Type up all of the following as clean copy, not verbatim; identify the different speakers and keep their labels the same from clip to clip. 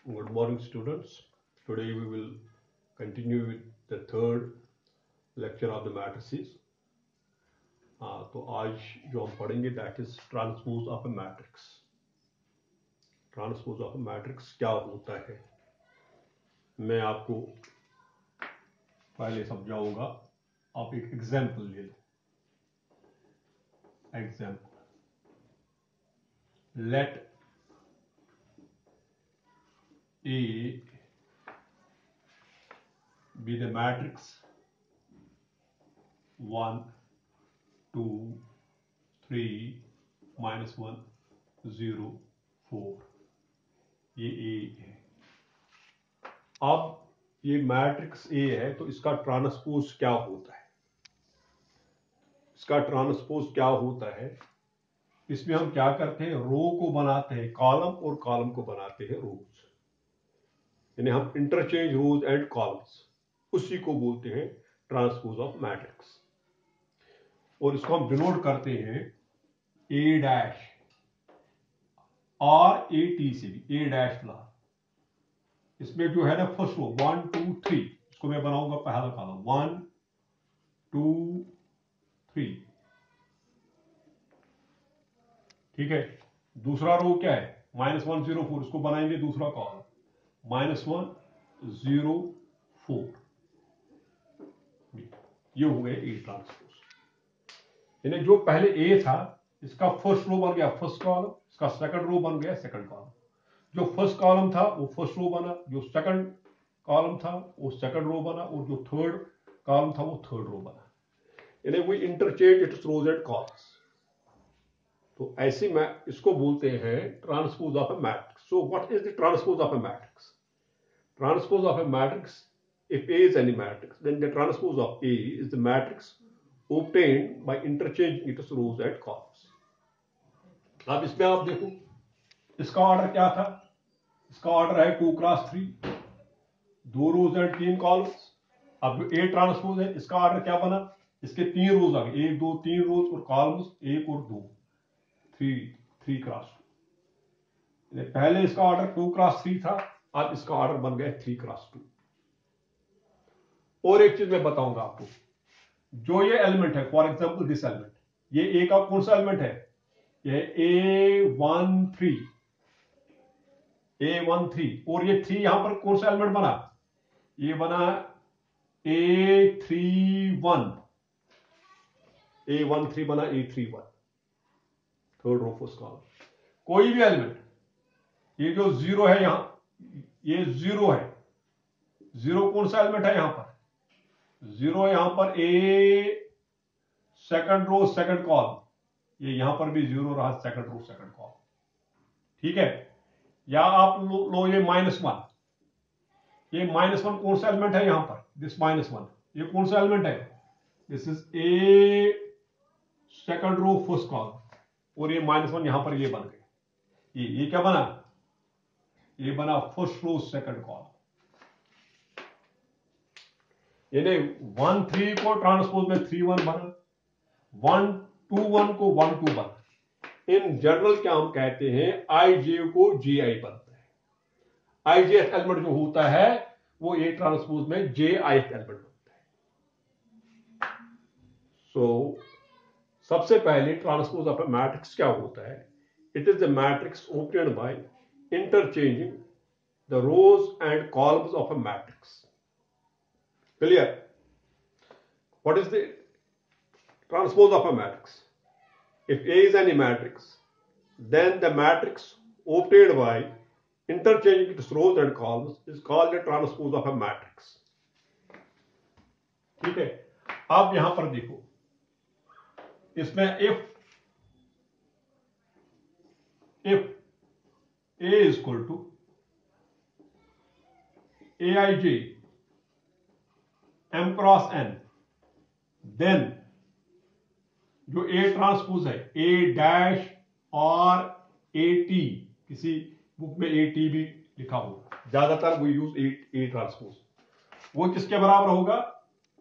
Speaker 1: Good morning, students. Today we will continue with the third lecture of the matrices. तो आज जो हम पढ़ेंगे that is transpose of a matrix. Transpose of a matrix क्या होता है मैं आपको पहले समझाऊंगा. आप एक एग्जाम्पल ले लो. Example, let A be the matrix 1, 2, 3, -1, 0, 4. ये A है. अब ये मैट्रिक्स A है तो इसका ट्रांसपोज क्या होता है? इसका ट्रांसपोज क्या होता है? इसमें हम क्या करते हैं, रो को बनाते हैं कॉलम और कॉलम को बनाते हैं रोज. यानी हम इंटरचेंज रोज एंड कॉलम्स, उसी को बोलते हैं ट्रांसपोज ऑफ मैट्रिक्स. और इसको हम डिनोट करते हैं ए डैश और ए टी से भी. ए डैश ला इसमें जो है ना फर्स्ट रो 1 2 3, इसको मैं बनाऊंगा पहला कॉलम 1 2 3. ठीक है. दूसरा रो क्या है -1 0 4, इसको बनाएंगे दूसरा कॉलम -1 0 4. ये हो गए ए ट्रांसपोज. यानी जो पहले ए था इसका फर्स्ट रो बन गया फर्स्ट कॉलम, इसका सेकंड रो बन गया सेकंड कॉलम. जो फर्स्ट कॉलम था वो फर्स्ट रो बना, जो सेकंड कॉलम था वो सेकंड रो बना, और जो थर्ड कॉलम था वो थर्ड रो बना. यानी we interchange its rows and columns. तो ऐसे में इसको बोलते हैं transpose of a matrix. So what is the transpose of a matrix? Transpose of a matrix, if A is any matrix, then the transpose of A is the matrix obtained by interchanging its rows and columns. अब इसमें आप देखो इसका order क्या था. इसका order है 2 cross 3, 2 rose and 3 columns. अब जो A ट्रांसपोज है इसका ऑर्डर क्या बना, इसके 3 रोज आ गए, 1 2 3 रोज और कॉलम्स 1 और 2, 3 क्रॉस 2. पहले इसका ऑर्डर 2 क्रॉस 3 था, अब इसका ऑर्डर बन गया 3 क्रॉस 2. और एक चीज मैं बताऊंगा आपको, जो ये एलिमेंट है फॉर एग्जांपल दिस एलिमेंट, ये ए का कौन सा एलिमेंट है, ये A13, A13. और ये 3 यहां पर कौन सा एलिमेंट बना, ये बना A31, A13 बना A31, third row first column. कोई भी एलिमेंट, ये जो 0 है यहां, ये 0 है. 0 कौन सा एलिमेंट है यहां पर, 0 यहां पर ए सेकंड रो सेकंड कॉलम, ये यहां पर भी 0 रहा सेकंड रो सेकंड कॉलम. ठीक है. या आप लो ये -1, ये -1 कौन सा एलिमेंट है यहां पर, दिस -1, ये कौन सा एलिमेंट है, this is a second row first column. और ये -1 यहां पर ये बन गए, ये क्या बना, ये बना फर्स्ट रो सेकंड कॉलम. यानी 1 3 को ट्रांसपोज में 3 1 बना, 1 2 1 को 1 2 बना. इन जनरल क्या हम कहते हैं, आई जे को जे आई बनता है. आई जे एलिमेंट जो होता है वो ए ट्रांसपोज में जे आई एलिमेंट बनता है. सो सबसे पहले ट्रांसपोज ऑफ अ मैट्रिक्स क्या होता है, it is the matrix obtained by interchanging the rows and columns of a matrix. Clear? What is the transpose of a matrix? If A is any matrix, then the matrix obtained by interchanging its rows and columns is called a transpose of a matrix. ठीक है. अब यहां पर देखो, इसमें if A is equal to Aij m cross n, then जो A transpose है ए dash और ए टी, किसी बुक में ए टी भी लिखा होगा, ज्यादातर वो यूज ए ट्रांसपोज, वो किसके बराबर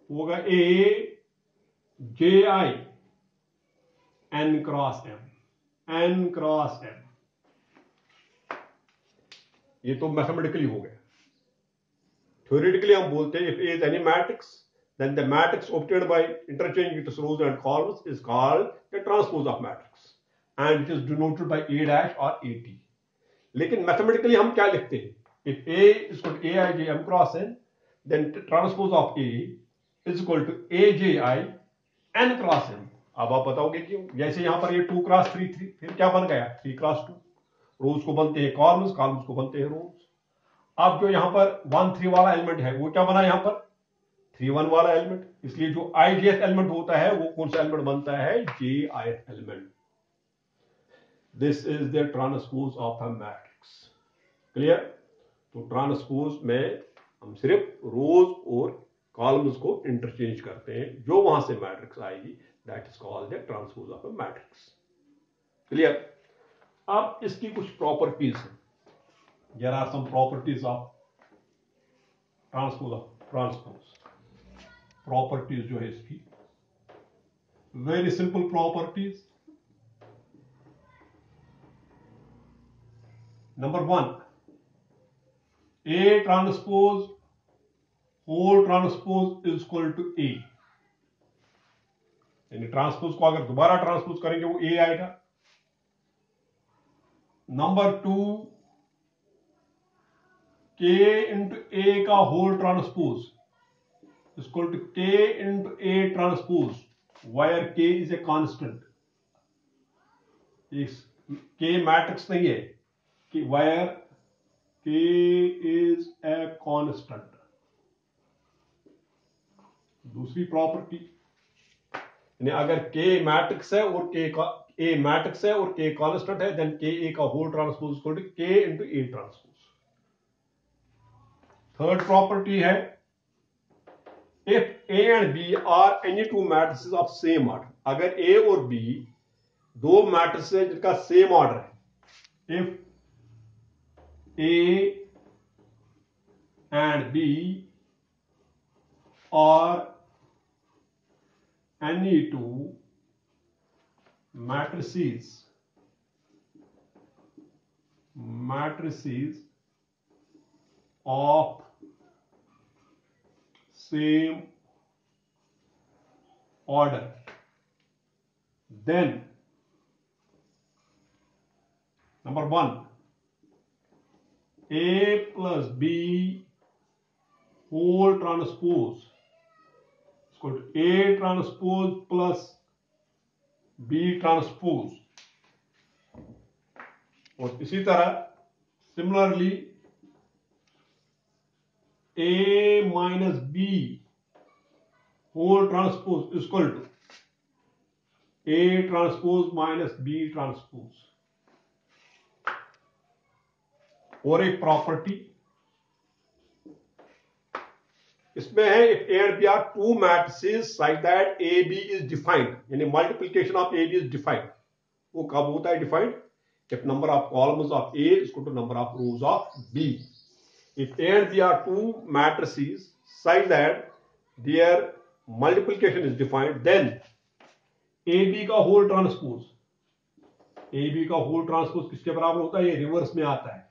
Speaker 1: होगा A J I N cross M, N cross M. ये तो मैथमेटिकली हो गया। थ्योरेटिकली हम बोलते हैं if A is any matrix then the matrix obtained by interchanging its rows and columns is called the transpose of matrix and it is denoted by a dash or at. लेकिन mathematically हम क्या लिखते हैं? if a is equal to aij m cross n then transpose of a is equal to aj I n cross n. अब आप बताओगे क्यों? जैसे यहां पर ये 2 क्रॉस 3 3 फिर क्या बन गया 3 क्रॉस 2, रोज को बनते हैं कॉलम्स, कॉलम्स को बनते हैं रोज। अब जो यहां पर 1 3 वाला एलिमेंट है वो क्या बना यहां पर 3 1 वाला एलिमेंट, इसलिए जो ijth एलिमेंट होता है वो कौन सा एलिमेंट बनता है jith element. This is the transpose of a matrix. Clear? तो ट्रांसपोज में हम सिर्फ रोज और कॉलम्स को इंटरचेंज करते हैं, जो वहां से मैट्रिक्स आएगी that is called the transpose of a matrix. Clear? अब इसकी कुछ प्रॉपर्टीज हैं। There are some properties of transpose. Properties जो है इसकी very simple properties. Number 1, A transpose whole transpose is equal to A, यानी ट्रांसपोज को अगर दोबारा ट्रांसपोज करेंगे वो ए आएगा। नंबर 2, के इंटू ए का whole transpose is equal to k into a transpose where k is a constant. इस k मैट्रिक्स नहीं है कि where k is a constant. दूसरी प्रॉपर्टी, यानी अगर k मैट्रिक्स है और k का a मैट्रिक्स है और k कांस्टेंट है देन k a का whole transpose equal to k into a transpose. Third property है if A and B are any two matrices of same order, अगर A और B दो matrix है जिनका सेम ऑर्डर है, if A and B are any two matrices of same order, then number 1, A plus B whole transpose is equal to A transpose plus B transpose। और इसी तरह similarly A minus B whole transpose is equal to A transpose minus B transpose। और एक property इसमें है if A and B are two matrices such that AB is defined, यानी multiplication of AB is defined। वो कब होता है defined? if number of columns of A is equal to number of rows of B। if A and B are two matrices such that their multiplication is defined then AB का whole transpose, AB का whole transpose किसके बराबर होता है? ये reverse में आता है,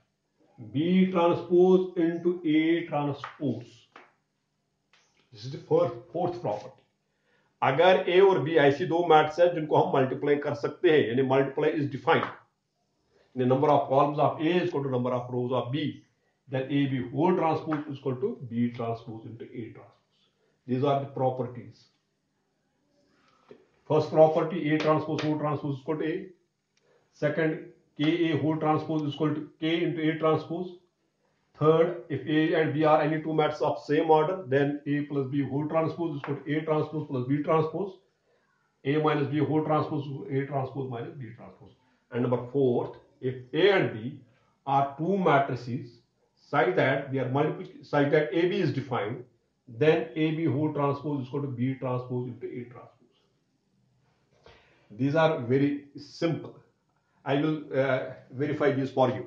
Speaker 1: B transpose into A transpose. This is the fourth property. अगर A और B ऐसी दो मैट्रिक्स है जिनको हम मल्टीप्लाई कर सकते हैं, यानी multiply is defined, the number of columns of A is equal to number of rows of B, then AB whole transpose is equal to B transpose into A transpose. These are the properties. First property, A transpose whole transpose is equal to A. Second, KA whole transpose is equal to K into A transpose. Third, if A and B are any two matrices of same order, then A plus B whole transpose is equal to A transpose plus B transpose. A minus B whole transpose is A transpose minus B transpose. And number fourth, if A and B are two matrices such that they are such that AB is defined, then AB whole transpose is equal to B transpose into A transpose. These are very simple. I will verify this for you.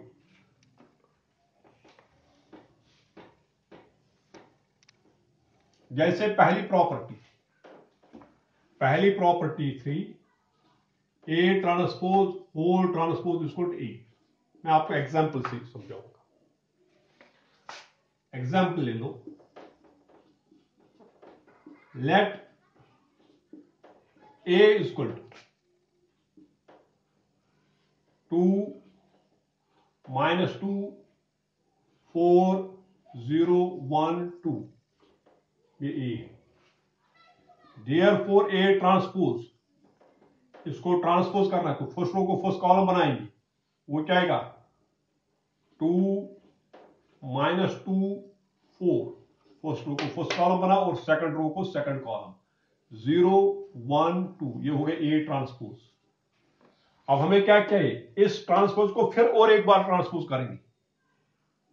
Speaker 1: जैसे पहली property थी A transpose whole transpose equal to A। मैं आपको example से समझाऊंगा। Example ले लो, let A equal to 2 -2 4 0 1 2, ये A है। Therefore A ट्रांसपोज, इसको ट्रांसपोज करना है तो फर्स्ट रो को फर्स्ट कॉलम बनाएंगे, वो क्या आएगा 2 -2 4, फर्स्ट रो को फर्स्ट कॉलम बना और सेकंड रो को सेकंड कॉलम 0 1 2, ये हो गया ए ट्रांसपोज। अब हमें क्या चाहिए, इस ट्रांसपोज को फिर और एक बार ट्रांसपोज करेंगे,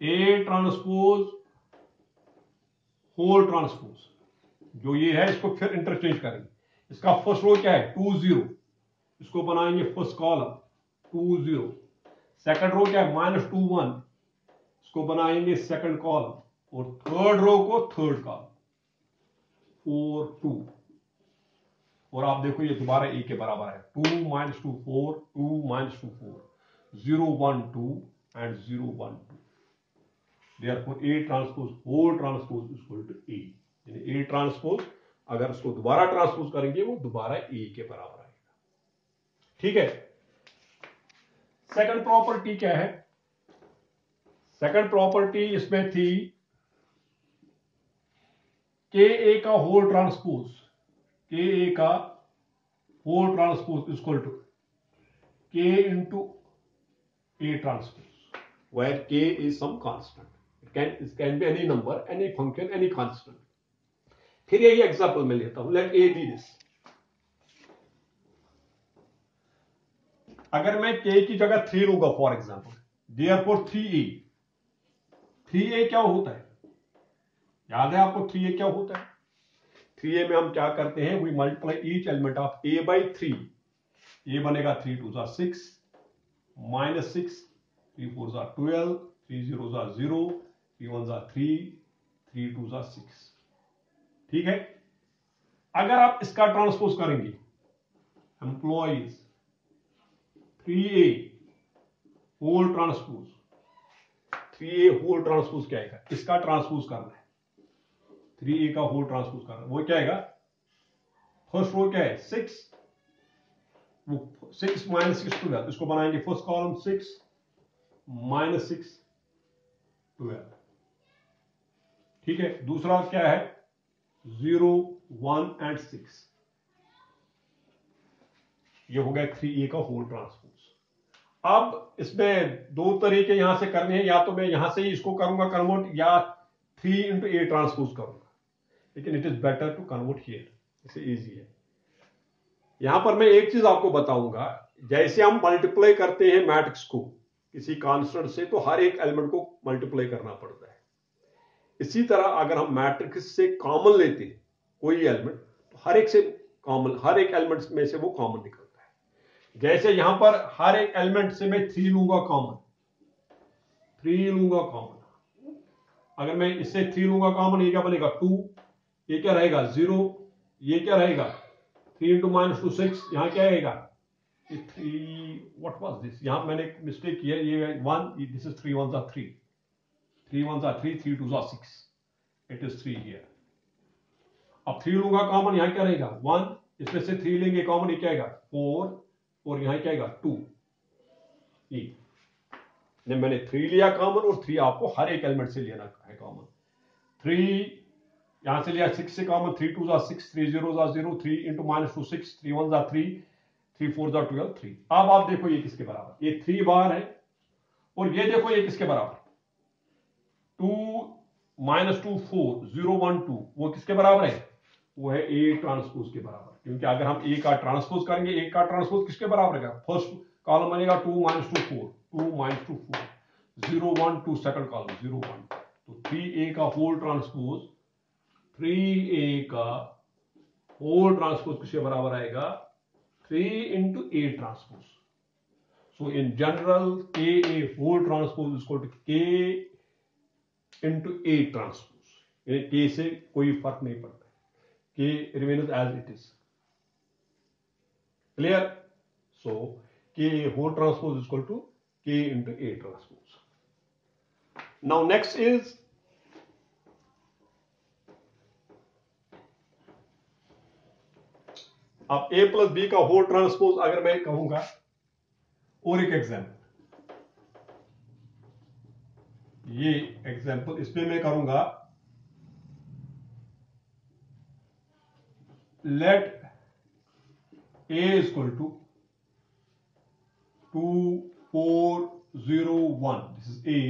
Speaker 1: ए ट्रांसपोज होल ट्रांसपोज, जो ये है इसको फिर इंटरचेंज करेंगे। इसका फर्स्ट रो क्या है 2 0, इसको बनाएंगे फर्स्ट कॉलम 2 0, सेकंड रो क्या है -2 1, इसको बनाएंगे सेकंड कॉलम, और थर्ड रो को थर्ड कॉलम 4 2, और आप देखो ये दोबारा ए के बराबर है 2 -2 4 2 -2 4 0 1 2 and 0 1 2। Therefore A transpose whole transpose equal to A, यानी A ट्रांसपोज अगर इसको दोबारा ट्रांसपोज करेंगे वो दोबारा A के बराबर आएगा। ठीक है, सेकंड प्रॉपर्टी क्या है, सेकंड प्रॉपर्टी इसमें थी के ए का होल ट्रांसपोज, के ए का whole transpose equal to k into A transpose, where k is some constant, it can be any number, any function, any constant। फिर यही example मैं लेता हूं, लेट ए बी दिस, अगर मैं के की जगह 3 लूंगा फॉर एग्जांपल, देयरफॉर 3a क्या होता है, याद है आपको 3a क्या होता है, 3a में हम क्या करते हैं, we multiply each element of a by 3, ये बनेगा 3 2 6 -6 3 4 12 3 0 0 3 1 3 3 2 6। ठीक है, अगर आप इसका ट्रांसपोज करेंगे, implies 3a whole transpose, 3a whole transpose क्या आएगा, इसका ट्रांसपोज करना है, 3a का होल ट्रांसपोज करना है, वो क्या आएगा, फर्स्ट रो क्या है 6, वो 6 -6 12, इसको बनाएंगे फर्स्ट कॉलम 6 -6 12। ठीक है, दूसरा क्या है 0 1 एंड 6, ये हो गया 3a का होल ट्रांसपोज। अब इसमें दो तरीके यहां से करने हैं, या तो मैं यहां से ही इसको करूंगा कन्वर्ट, या 3 इंटू ए ट्रांसपोज करूंगा, लेकिन it is better to convert here, इसे इजी है। यहां पर मैं एक चीज आपको बताऊंगा, जैसे हम मल्टीप्लाई करते हैं मैट्रिक्स को किसी कांस्टेंट से, तो हर एक एलिमेंट को मल्टीप्लाई करना पड़ता है। इसी तरह अगर हम मैट्रिक्स से कॉमन लेते हैं कोई एलिमेंट, तो हर एक से कॉमन, हर एक एलिमेंट में से वो कॉमन निकलता है। जैसे यहां पर हर एक एलिमेंट से मैं 3 लूंगा कॉमन, 3 लूंगा कॉमन, अगर मैं इससे 3 लूंगा कॉमन, ये क्या बनेगा 2, ये क्या रहेगा 0, ये क्या रहेगा 3 इंटू -2 6, यहां क्या आएगा 3, व्हाट वाज दिस, यहां मैंने मिस्टेक किया, ये 1, this is 3 1 3, 3 1 3 3 2 6, it is 3 here. अब 3 लूंगा कॉमन, यहां क्या रहेगा 1, इसमें से 3 लेंगे कॉमन, ये क्या आएगा 4, और यहां क्या आएगा 2। ये मैंने 3 लिया कॉमन, और 3 आपको हर एक एलिमेंट से लेना है कॉमन। 3 यहां से लिया 6 से कॉमन, 3 2 6 3 0 0 3 इंटू -2 6 3 1 3 3 4 12 3। अब आप देखो ये किसके बराबर, ये 3 बार है, और ये देखो ये किसके बराबर 2 -2 4 0 1 2, वो किसके बराबर है, वो है ए ट्रांसपोज के बराबर। क्योंकि अगर हम ए का ट्रांसपोज करेंगे, ए का ट्रांसपोज किसके बराबर है, फर्स्ट कॉलम बनेगा 2 -2 4 2 -2 4 0 1 2, सेकंड कॉलम 0 1, तो 3a का होल ट्रांसपोज, 3a का होल ट्रांसपोज किसके बराबर आएगा 3 into A transpose. So in general के ए whole transpose equal to k into A transpose, के से कोई फर्क नहीं पड़ता, K remains as it is. Clear? So K whole transpose is equal to K into A transpose. Now next is अब ए plus B का whole transpose अगर मैं कहूंगा, और एक एग्जाम्पल, ये एग्जाम्पल इसमें मैं करूंगा, let A equal to 2 4 0 1, this is A.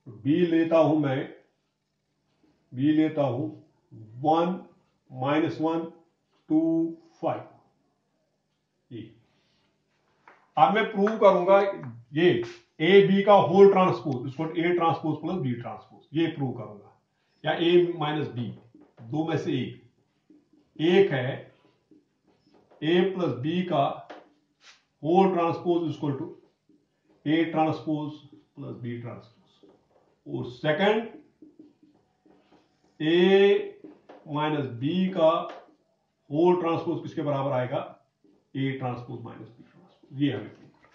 Speaker 1: B लेता हूं मैं, बी लेता हूं 1 -1 2 5, ये। अब मैं प्रूव करूंगा ये ए बी का होल ट्रांसपोज, इसको A transpose plus B transpose, ये प्रूव करूंगा, या ए माइनस बी, दो में से एक है ए प्लस बी का whole transpose equal to A transpose plus B transpose, और सेकंड ए माइनस बी का होल ट्रांसपोज किसके बराबर आएगा, A transpose minus B transpose, ये हमें प्रूव करना।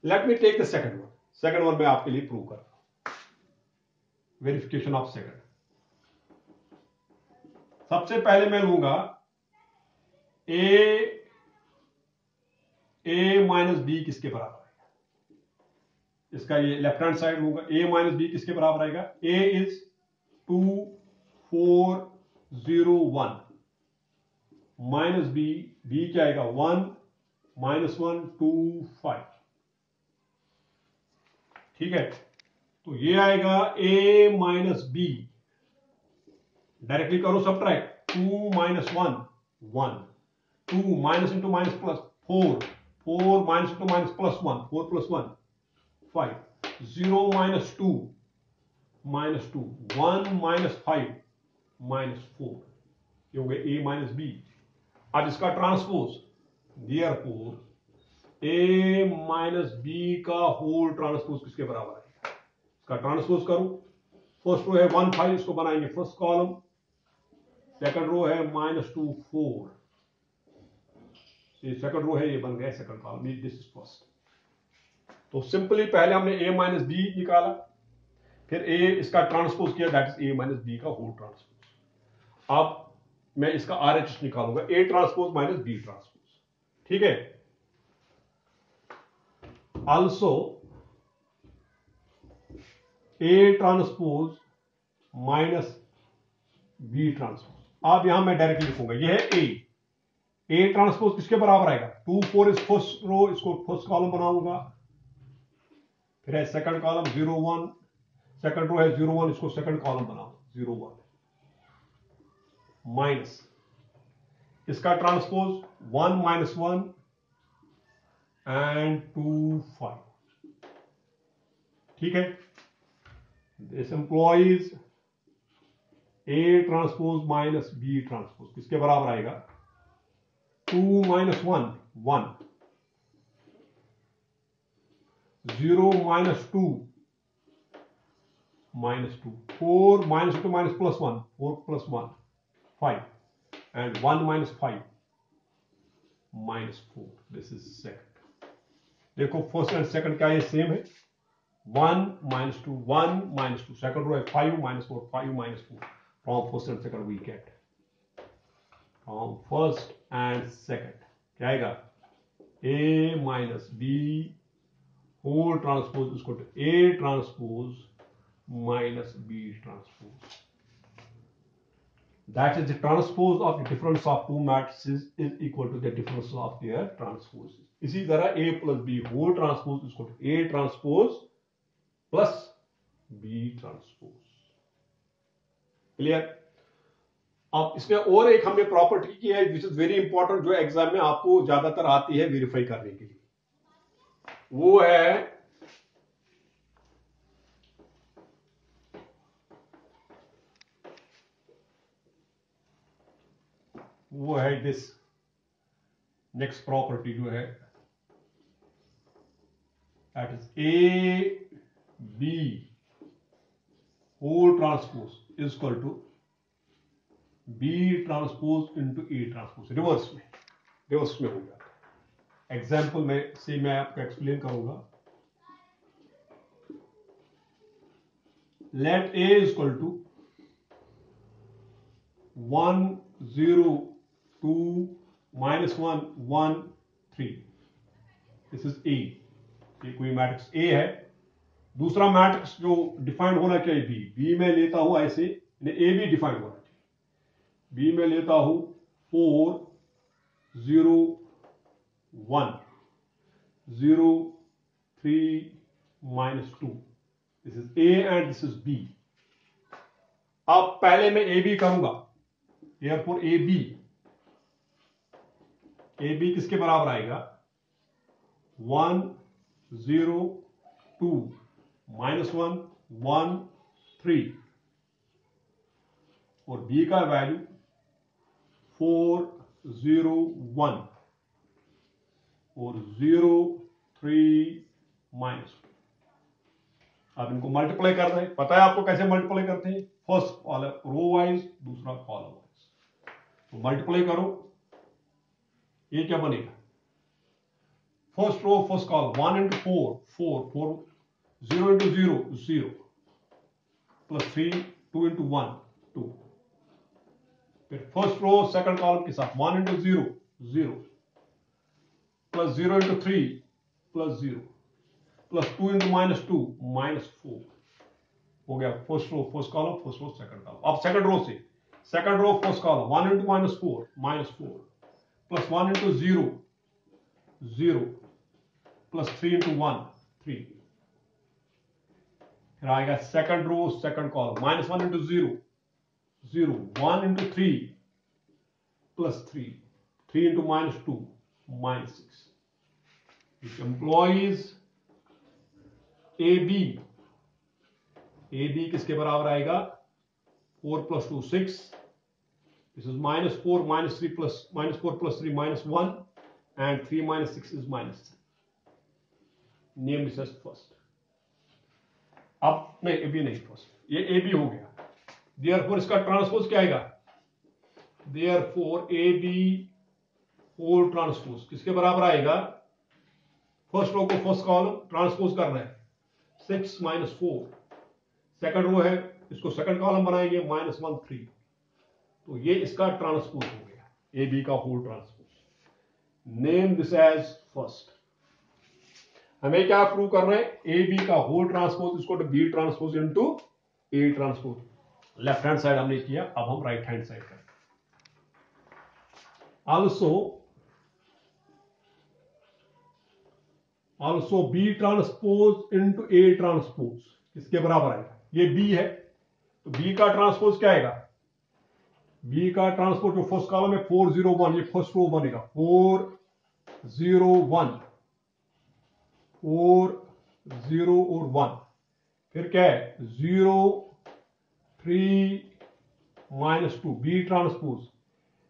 Speaker 1: Let me take the second one, second one मैं आपके लिए प्रूव कर रहा हूं, वेरिफिकेशन ऑफ सेकंड। सबसे पहले मैं लूंगा ए माइनस बी किसके बराबर आएगा, इसका ये लेफ्ट हैंड साइड लूंगा, ए माइनस बी किसके बराबर आएगा, ए इज 2 4 0 1 माइनस बी, बी क्या आएगा 1 -1 2 5, ठीक है। तो ये आएगा ए माइनस बी, डायरेक्टली करो subtract, 2 -1 1, 2 minus into minus plus 4, 4 minus into minus plus 1, 4 plus 1 5, 0 -2 -2, 1 -5 -4, ये हो गया ए माइनस बी। अब इसका transpose, therefore A minus B का होल ट्रांसपोज किसके बराबर है, इसका ट्रांसपोज करूं, फर्स्ट रो है 1 5, इसको बनाएंगे फर्स्ट कॉलम, सेकंड रो है -2 4, ये सेकंड रो है, ये बन गया second column, this is first. तो सिंपली पहले हमने ए माइनस बी निकाला, फिर ए इसका ट्रांसपोज किया, that is A minus B का होल ट्रांसपोज। अब मैं इसका आरएचएस निकालूंगा, A transpose minus B transpose, ठीक है। Also A transpose minus B transpose. अब यहां मैं डायरेक्टली लिखूंगा, यह है ए ट्रांसपोज किसके बराबर आएगा, 2 4 इस फर्स्ट रो, इसको फर्स्ट कॉलम बनाऊंगा, फिर है सेकंड कॉलम 0 1, सेकंड रो है 0 1, इसको सेकंड कॉलम बनाऊंगा 0 1, माइनस इसका ट्रांसपोज 1 -1 एंड 2 5, ठीक है। This implies A transpose minus B transpose किसके बराबर आएगा, 2 -1 1, 0 -2 -2, 4 -2 minus plus 1, 4 plus 1 5, and 1 -5 -4, this is second। देखो फर्स्ट एंड सेकंड क्या ये सेम है, 1 -2 1 -2, सेकंड रो है 5 -4 5 -4, from first and second we get, from first and second क्या आएगा, A minus B whole transpose equal to A transpose minus B transpose. That is the transpose of the difference of two matrices is equal to the difference of their transposes. इसी तरह A plus B whole transpose is equal to A transpose plus B transpose. Clear? अब इसमें और एक हमने property की है which is very important, जो एग्जाम में आपको ज्यादातर आती है वेरीफाई करने के लिए, वो है दिस नेक्स्ट प्रॉपर्टी जो है, that is A B whole transpose is equal to B transpose into A transpose, reverse में हो जाता है। एग्जाम्पल में से मैं आपको एक्सप्लेन करूंगा, let A is equal to 1 0 2 -1 1 3, this is A. ये कोई मैट्रिक्स ए है। दूसरा मैट्रिक्स जो डिफाइंड होना चाहिए बी में लेता हूं ऐसे, ए भी डिफाइंड होना चाहिए। बी में लेता हूं 4 0 1 0 3 -2, this is A and this is B. अब पहले मैं ए बी करूंगा, एयरफोर ए बी किसके बराबर आएगा? 1 0 2 -1 1 3, और बी का वैल्यू 4 0 1 और 0 3 -2। अब इनको मल्टीप्लाई करना है, पता है आपको कैसे मल्टीप्लाई करते हैं? फर्स्ट कॉलम रो वाइज, दूसरा कॉलम वाइज। तो मल्टीप्लाई करो, ये क्या बनेगा? First row first column 1 into 4 4 4, 0 into 0 0, plus 3 2 into 1 2। फिर फर्स्ट रो सेकंड कॉलम के साथ 1 into 0 0, plus 0 into 3 plus 0, plus 2 into -2 -4। हो गया first row first column, first row second column. अब सेकंड रो से, second row first column 1 into -4 -4, plus 1 into 0 0, plus 3 into 1 3। फिर आएगा second row second column -1 into 0 0, 1 into 3 plus 3 3 into -2 -6। It employs A B किसके बराबर आएगा? 4 + 2 6, this is -4 -3 plus -4 plus 3 -1, and 3 - 6 is -3. Name this as first. अब नहीं, A B नहीं first, ये A B हो गया। देयरफॉर इसका ट्रांसपोज क्या आएगा? Therefore A B whole transpose किसके बराबर आएगा? फर्स्ट रो को फर्स्ट कॉलम ट्रांसपोज करना है, 6 - 4। सेकंड रो है, इसको सेकंड कॉलम बनाएंगे, -1 3। तो ये इसका ट्रांसपोज हो गया, ए बी का whole transpose. Name this as first. हमें क्या प्रूव करना है? ए बी का होल ट्रांसपोज इसको B transpose into A transpose. Left hand side हमने किया, अब हम राइट हैंड साइड करें। Also B transpose into A transpose किसके बराबर आएगा? ये बी है, तो बी का ट्रांसपोज क्या आएगा? बी का ट्रांसपोज जो फर्स्ट कॉलम है 4 0 1, ये फर्स्ट रो बनेगा 4 0 1 4 0 और 1। फिर क्या है? 0 3 -2, B transpose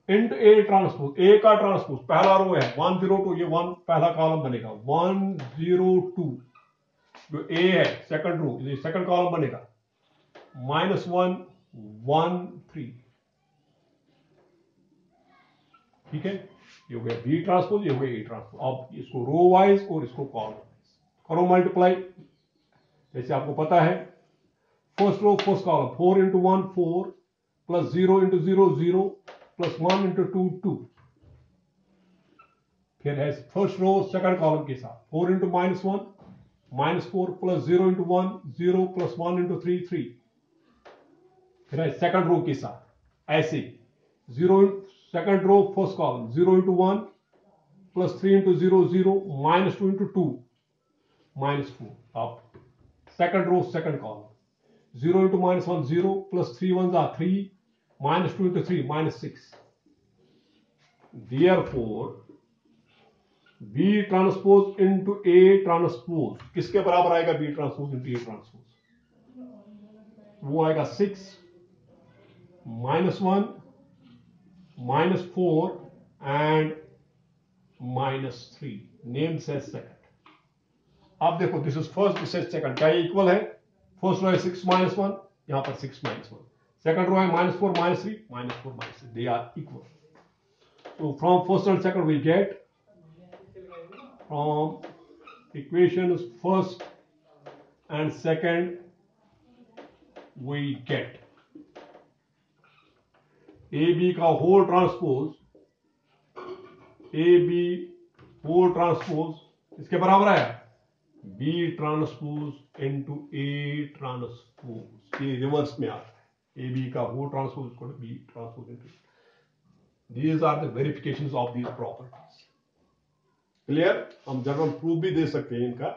Speaker 1: into A transpose. A का ट्रांसपोज पहला रो है 1 0 2, ये 1 पहला कॉलम बनेगा 1 0 2। जो ए है सेकंड रो, ये सेकंड कॉलम बनेगा -1 1 3। ठीक है, ये हो गया बी ट्रांसपोज, ये हो गया ए ट्रांसपोज। अब इसको रो वाइज और इसको कॉलम वाइज करो मल्टीप्लाई। जैसे आपको पता है, first row first column 4 into 1 4, plus 0 into 0 0, plus 1 into 2 2। फिर है फर्स्ट रो सेकंड कॉलम के साथ 4 into -1 -4, plus 0 into 1 0, plus 1 into 3 3। फिर है सेकंड रो के साथ ऐसे 0 second row first column 0 into 1, plus 3 into 0 0, -2 into 2 -4। अब second row second column 0 into -1 0, plus 3 1 3, -2 into 3 -6। Therefore B transpose into A transpose किसके बराबर आएगा? B transpose into A transpose, वो आएगा 6 -1 -4 एंड -3। नेम से सेकंड। अब देखो, this is first, this is second, क्या ये इक्वल है? फर्स्ट रो है 6 -1, यहां पर 6 -1। सेकंड रो है -4 -3 -4 -3, they are equal. So from first and second we get, from equations first and second we get AB का whole transpose A B whole transpose इसके बराबर आया B transpose into A transpose, ये reverse में आता है, A B का whole transpose equal to B transpose into. These are the verifications of these properties. क्लियर? हम जनरल प्रूफ भी दे सकते हैं इनका,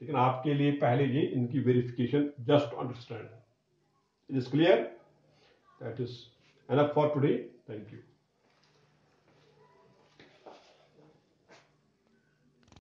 Speaker 1: लेकिन आपके लिए पहले ये इनकी verification just understand. It is clear? That is enough for today. Thank you.